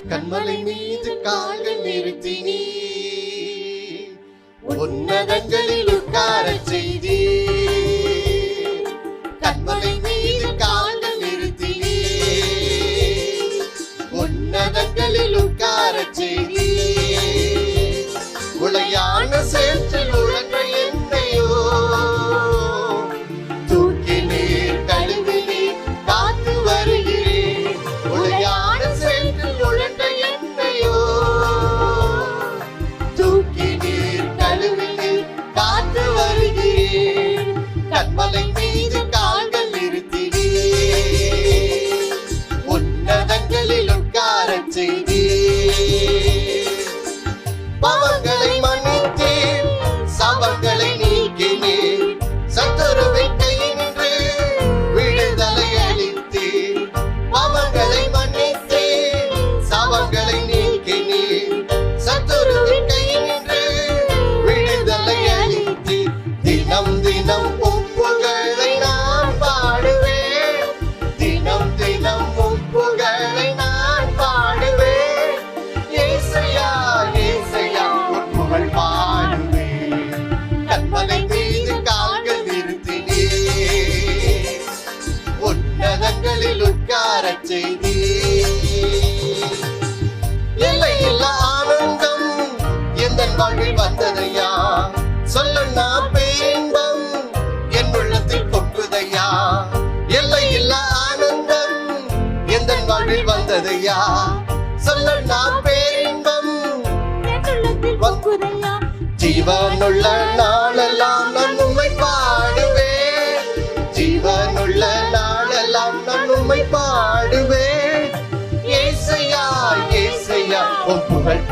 கண்மலை மீது கால்கள் நிறுத்தி நீ உன்னதங்களில் உட்காரச் செய்தி. கண்மலை மீது கால்கள் நிறுத்தி நீ உன்னதங்களில் உட்காரச் செய்தி. உளையான சேற்றில் உழன்ற என்னையோ தூக்கி நீர் கழுவி நீர் காத்து வருகிறேன். உளையான சேற்றில் உழன்ற என்னையோ தூக்கி நீர் கழுவி நீர் காத்து வருகிறேன். கண்மலை மீது கால்கள் நிறுத்தி உன்னதங்களில் உட்காரச் செய்தி. பாவங்களை மன்னித்தேன், சாபங்களை நீக்கினேன், சத்துருவின் கையினின்று விடுதலை அளித்தேன். பாவங்களை மன்னித்தேன், சாபங்களை நீக்கினேன், சத்துருவின் கையினின்று விடுதலை அளித்தேன். தினம் தினம் உம் புகழை நான் பாடுவேன், தினம் தினம் உம் புகழை நான் பாடுவேன். ஏசையா ஏசையா உம் புகழ் பாடுவேன். கண்மலை மீது கால்கள் நிறுத்தினே உன்னதங்களில் உட்காரச் செய்தி. எல்லையில்லா ஆனந்தம் எந்தன் வாழ்வில் வந்ததையா, சொல்லுண்ணா பேரின்பம் என் உள்ளத்தில் கொட்டுதையா. எல்லையில்லா ஆனந்தம் எந்தன் வாழ்வில் வந்ததையா, சொல்லுண்ணா பேரின்பம் ஜீவனுள்ள நாளெல்லாம் நான் உம்மை பாடுவேன். ஜீவனுள்ள நாளெல்லாம் நான் உம்மை பாடுவேன். ஏசையா ஏசையா உம் புகழ்